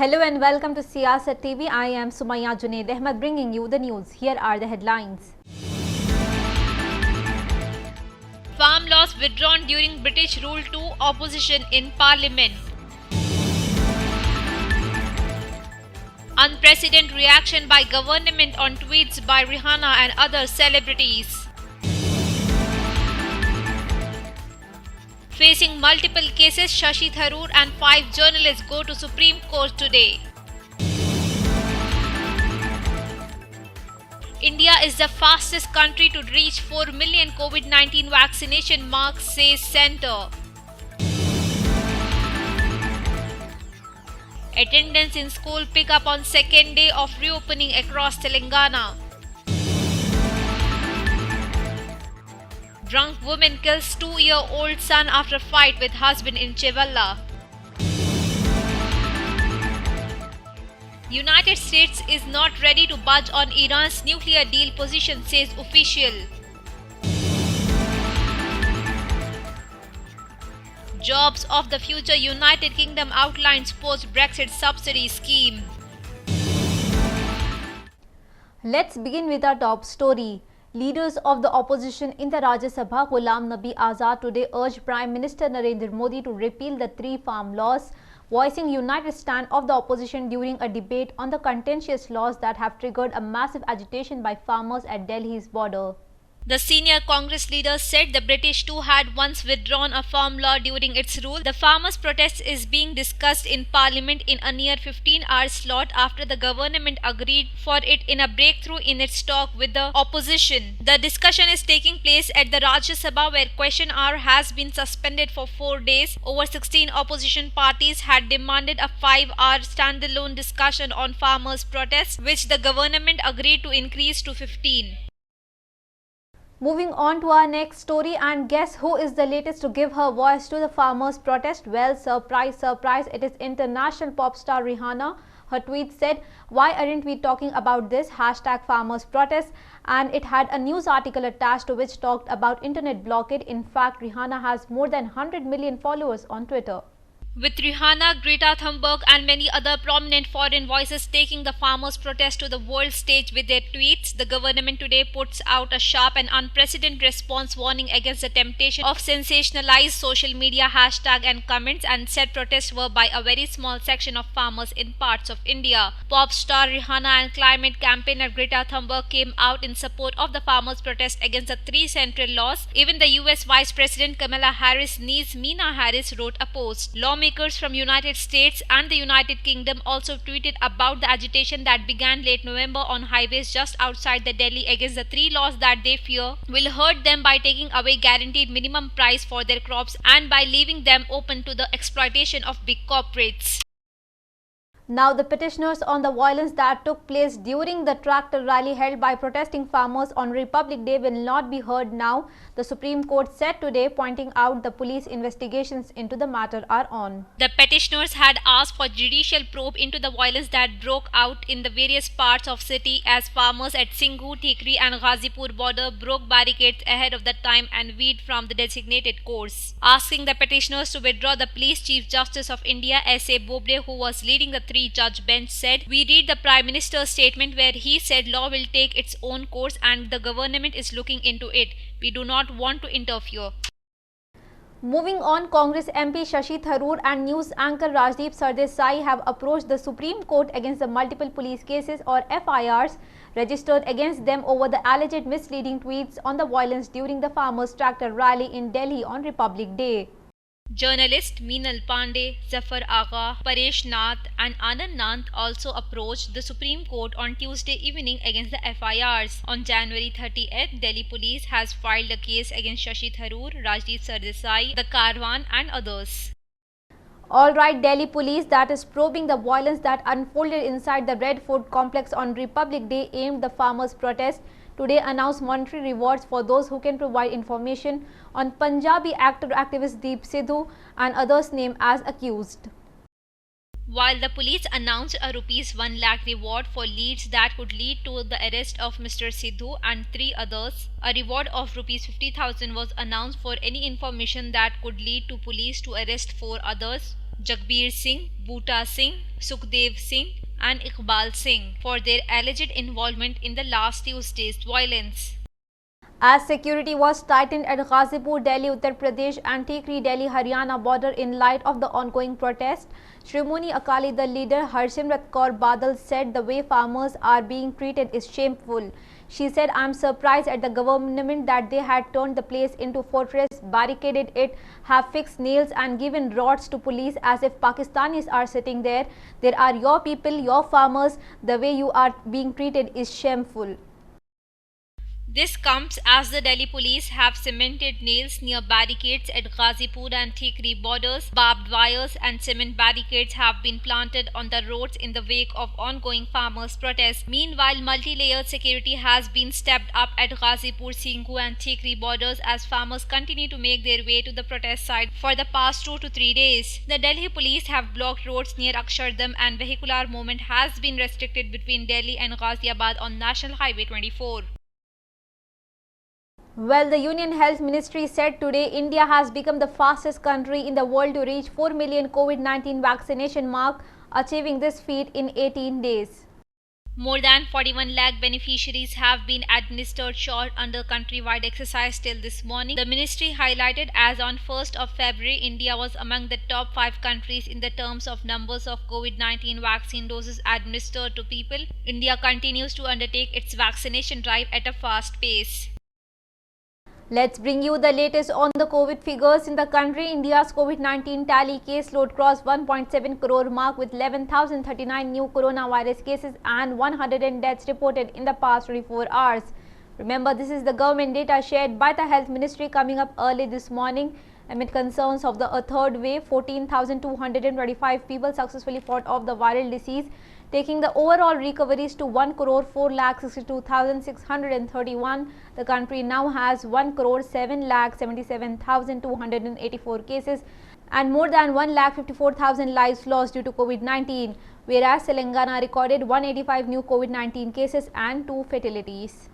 Hello and welcome to Siasat TV. I am Sumaya Junaid Ahmed bringing you the news. Here are the headlines. Farm laws withdrawn during British rule to opposition in Parliament. Unprecedented reaction by government on tweets by Rihanna and other celebrities. Facing multiple cases, Shashi Tharoor and 5 journalists go to Supreme Court today. India is the fastest country to reach 4 million COVID-19 vaccination mark, says Centre. Attendance in school pick up on second day of reopening across Telangana. Drunk woman kills 2-year-old son after fight with husband in Chevalla. United States is not ready to budge on Iran's nuclear deal position, says official. Jobs of the future, United Kingdom outlines post-Brexit subsidy scheme. Let's begin with our top story. Leaders of the opposition in the Rajya Sabha, Ghulam Nabi Azad, today urged Prime Minister Narendra Modi to repeal the 3 farm laws, voicing united stand of the opposition during a debate on the contentious laws that have triggered a massive agitation by farmers at Delhi's border. The senior Congress leader said the British too had once withdrawn a farm law during its rule. The farmers' protest is being discussed in Parliament in a near 15-hour slot after the government agreed for it in a breakthrough in its talk with the opposition. The discussion is taking place at the Rajya Sabha, where question hour has been suspended for 4 days. Over 16 opposition parties had demanded a 5-hour standalone discussion on farmers' protests, which the government agreed to increase to 15. Moving on to our next story, and guess who is the latest to give her voice to the farmers' protest? Well, surprise, surprise, it is international pop star Rihanna. Her tweet said, "Why aren't we talking about this? #farmers protest," and it had a news article attached to which talked about internet blockade. In fact, Rihanna has more than 100 million followers on Twitter. With Rihanna, Greta Thunberg and many other prominent foreign voices taking the farmers' protest to the world stage with their tweets, the government today puts out a sharp and unprecedented response, warning against the temptation of sensationalized social media hashtag and comments, and said protests were by a very small section of farmers in parts of India. Pop star Rihanna and climate campaigner Greta Thunberg came out in support of the farmers' protest against the 3 central laws. Even the US Vice President Kamala Harris' niece Meena Harris wrote a post. Lawmakers from United States and the United Kingdom also tweeted about the agitation that began late November on highways just outside the Delhi against the 3 laws that they fear will hurt them by taking away guaranteed minimum price for their crops and by leaving them open to the exploitation of big corporates. Now, the petitioners on the violence that took place during the tractor rally held by protesting farmers on Republic Day will not be heard now, the Supreme Court said today, pointing out the police investigations into the matter are on. The petitioners had asked for judicial probe into the violence that broke out in the various parts of city as farmers at Singhu, Tikri and Ghazipur border broke barricades ahead of the time and veered from the designated course. Asking the petitioners to withdraw, the Police Chief Justice of India, S.A. Bobde, who was leading the 3-judge bench, said, "We read the Prime Minister's statement where he said law will take its own course and the government is looking into it. We do not want to interfere." Moving on, Congress MP Shashi Tharoor and news anchor Rajdeep Sardesai have approached the Supreme Court against the multiple police cases or FIRs registered against them over the alleged misleading tweets on the violence during the farmers' tractor rally in Delhi on Republic Day. Journalists Meenal Pandey, Zafar Agha, Paresh Nath and Anand Nant also approached the Supreme Court on Tuesday evening against the FIRs. On January 30th, Delhi police has filed a case against Shashi Tharoor, Rajdeep Sardesai, the Karwan and others. Alright, Delhi police that is probing the violence that unfolded inside the Red Fort complex on Republic Day aimed the farmers' protest. Today announced monetary rewards for those who can provide information on Punjabi activist Deep Sidhu and others named as accused. While the police announced a ₹1 lakh reward for leads that could lead to the arrest of Mr. Sidhu and 3 others, a reward of ₹50,000 was announced for any information that could lead to police to arrest 4 others. Jagbir Singh, Boota Singh, Sukhdev Singh, and Iqbal Singh for their alleged involvement in the last Tuesday's violence. As security was tightened at Ghazipur, Delhi, Uttar Pradesh and Tikri, Delhi, Haryana border in light of the ongoing protest, Shrimoni Akali Dal leader Harsimrat Kaur Badal said the way farmers are being treated is shameful. She said, "I am surprised at the government that they had turned the place into fortress, barricaded it, have fixed nails and given rods to police as if Pakistanis are sitting there. There are your people, your farmers. The way you are being treated is shameful." This comes as the Delhi police have cemented nails near barricades at Ghazipur and Tikri borders. Barbed wires and cement barricades have been planted on the roads in the wake of ongoing farmers' protests. Meanwhile, multi-layered security has been stepped up at Ghazipur, Singhu and Tikri borders as farmers continue to make their way to the protest site for the past 2 to 3 days. The Delhi police have blocked roads near Akshardham and vehicular movement has been restricted between Delhi and Ghaziabad on National Highway 24. Well, the Union Health Ministry said today India has become the fastest country in the world to reach 4 million COVID-19 vaccination mark, achieving this feat in 18 days. More than 41 lakh beneficiaries have been administered shot under countrywide exercise till this morning. The ministry highlighted as on 1st of February, India was among the top 5 countries in the terms of numbers of COVID-19 vaccine doses administered to people. India continues to undertake its vaccination drive at a fast pace. Let's bring you the latest on the COVID figures in the country. India's COVID-19 tally caseload crossed 1.7 crore mark with 11,039 new coronavirus cases and 100 deaths reported in the past 24 hours. Remember, this is the government data shared by the Health Ministry coming up early this morning. Amid concerns of the third wave, 14,225 people successfully fought off the viral disease, taking the overall recoveries to 1,462,631. The country now has 1,777,284 cases and more than 1,54,000 lives lost due to COVID-19, whereas Telangana recorded 185 new COVID-19 cases and 2 fatalities.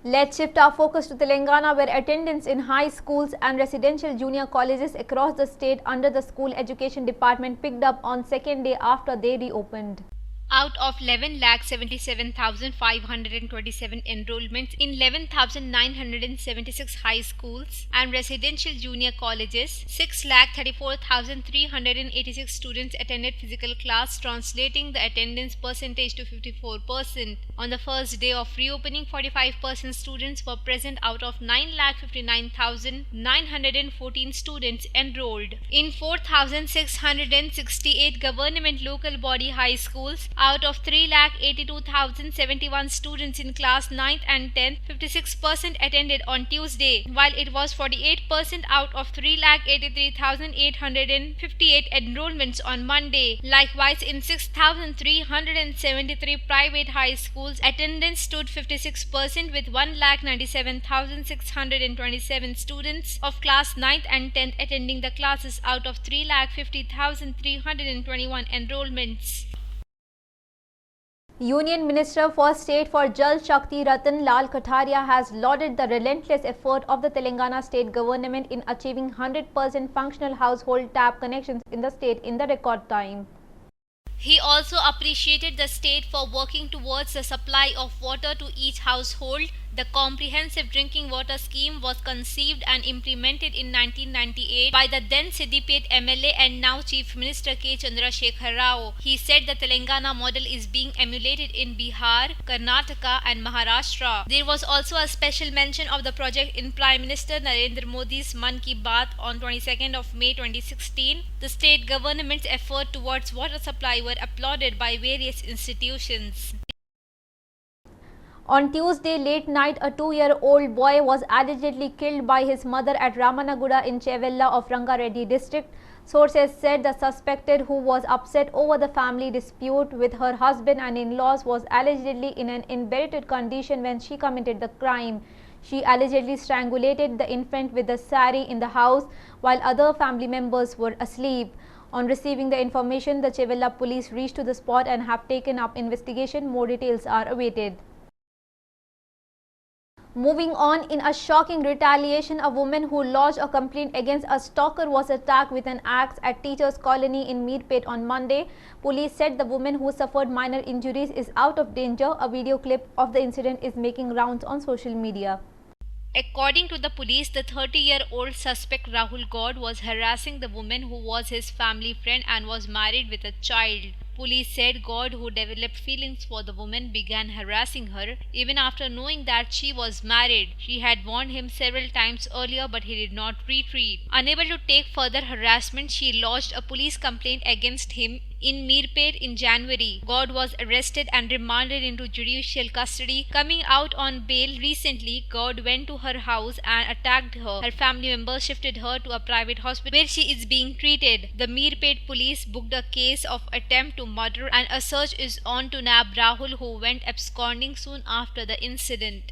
Let's shift our focus to Telangana, where attendance in high schools and residential junior colleges across the state under the School Education Department picked up on second day after they reopened. Out of 11,77,527 enrollments in 11,976 high schools and residential junior colleges, 6,34,386 students attended physical class, translating the attendance percentage to 54%. On the first day of reopening, 45% students were present out of 9,59,914 students enrolled in 4,668 government local body high schools. Out of 3,82,071 students in class 9th and 10th, 56% attended on Tuesday, while it was 48% out of 3,83,858 enrollments on Monday. Likewise, in 6,373 private high schools, attendance stood 56% with 1,97,627 students of class 9th and 10th attending the classes out of 3,50,321 enrollments. Union Minister for State for Jal Shakti Ratan Lal Kataria has lauded the relentless effort of the Telangana state government in achieving 100% functional household tap connections in the state in the record time. He also appreciated the state for working towards the supply of water to each household. The comprehensive drinking water scheme was conceived and implemented in 1998 by the then Siddipet MLA and now Chief Minister K. Chandrasekhar Rao. He said the Telangana model is being emulated in Bihar, Karnataka and Maharashtra. There was also a special mention of the project in Prime Minister Narendra Modi's Mann Ki Baat on 22nd of May 2016. The state government's effort towards water supply were applauded by various institutions. On Tuesday late night, a 2-year-old boy was allegedly killed by his mother at Ramanaguda in Chevella of Rangareddy district. Sources said the suspected, who was upset over the family dispute with her husband and in-laws, was allegedly in an inebriated condition when she committed the crime. She allegedly strangulated the infant with the sari in the house while other family members were asleep. On receiving the information, the Chevella police reached to the spot and have taken up investigation. More details are awaited. Moving on, in a shocking retaliation, a woman who lodged a complaint against a stalker was attacked with an axe at Teachers' Colony in Meerpet on Monday. Police said the woman, who suffered minor injuries, is out of danger. A video clip of the incident is making rounds on social media. According to the police, the 30-year-old suspect Rahul God was harassing the woman, who was his family friend and was married with a child. Police said God, who developed feelings for the woman, began harassing her even after knowing that she was married. She had warned him several times earlier, but he did not retreat. Unable to take further harassment, she lodged a police complaint against him in Meerpet in January. God was arrested and remanded into judicial custody. Coming out on bail recently, God went to her house and attacked her. Her family members shifted her to a private hospital where she is being treated. The Meerpet police booked a case of attempt to murder, and a search is on to nab Rahul, who went absconding soon after the incident.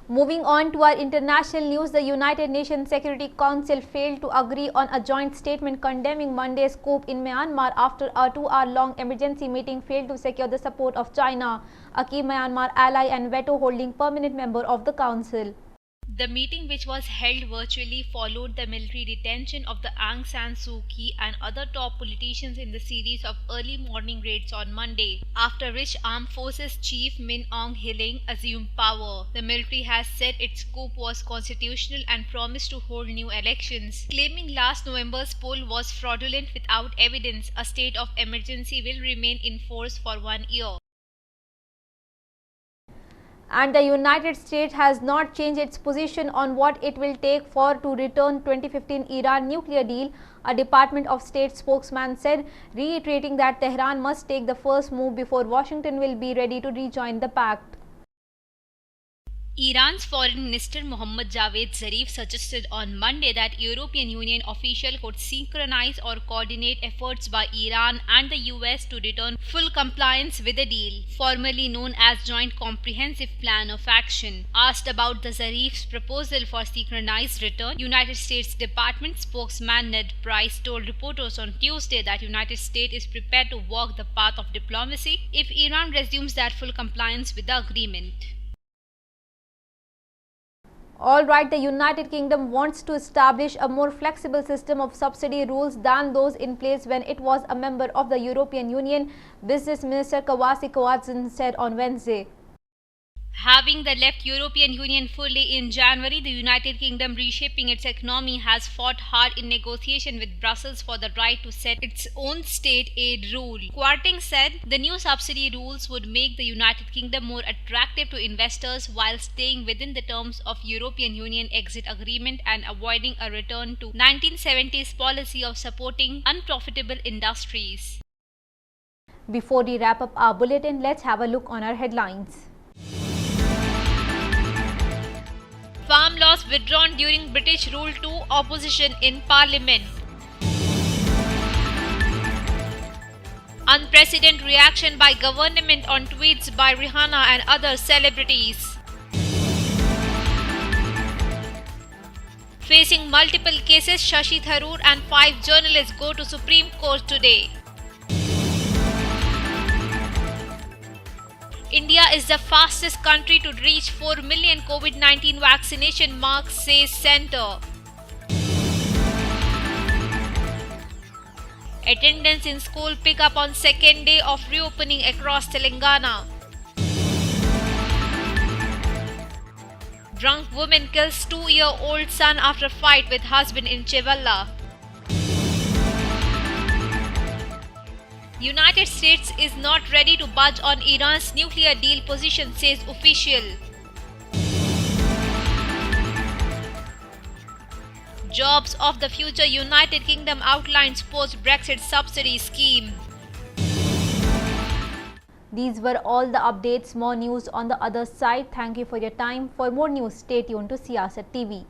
Moving on to our international news, the United Nations Security Council failed to agree on a joint statement condemning Monday's coup in Myanmar after a 2-hour-long emergency meeting failed to secure the support of China, a key Myanmar ally and veto-holding permanent member of the Council. The meeting, which was held virtually, followed the military detention of the Aung San Suu Kyi and other top politicians in the series of early morning raids on Monday, after which Armed Forces Chief Min Aung Hlaing assumed power. The military has said its coup was constitutional and promised to hold new elections, claiming last November's poll was fraudulent without evidence. A state of emergency will remain in force for 1 year. And the United States has not changed its position on what it will take for to return 2015 Iran nuclear deal, a Department of State spokesman said, reiterating that Tehran must take the first move before Washington will be ready to rejoin the pact. Iran's Foreign Minister Mohammad Javad Zarif suggested on Monday that European Union officials could synchronize or coordinate efforts by Iran and the US to return full compliance with the deal, formerly known as Joint Comprehensive Plan of Action. Asked about the Zarif's proposal for synchronized return, United States Department spokesman Ned Price told reporters on Tuesday that United States is prepared to walk the path of diplomacy if Iran resumes that full compliance with the agreement. Alright, the United Kingdom wants to establish a more flexible system of subsidy rules than those in place when it was a member of the European Union, Business Minister Kwasi Kwarteng said on Wednesday. Having the left European Union fully in January, the United Kingdom reshaping its economy has fought hard in negotiation with Brussels for the right to set its own state aid rule. Kwarteng said the new subsidy rules would make the United Kingdom more attractive to investors while staying within the terms of European Union exit agreement and avoiding a return to 1970s policy of supporting unprofitable industries. Before we wrap up our bulletin, let's have a look on our headlines. Farm laws withdrawn during British rule to opposition in Parliament. Unprecedented reaction by government on tweets by Rihanna and other celebrities. Facing multiple cases, Shashi Tharoor and 5 journalists go to Supreme Court today. India is the fastest country to reach 4 million COVID-19 vaccination mark, says Centre. Attendance in school pick up on second day of reopening across Telangana. Drunk woman kills 2-year-old son after fight with husband in Chevalla. United States is not ready to budge on Iran's nuclear deal position, says official. Jobs of the future, United Kingdom outlines post-Brexit subsidy scheme. These were all the updates. More news on the other side. Thank you for your time. For more news, stay tuned to Siasat TV.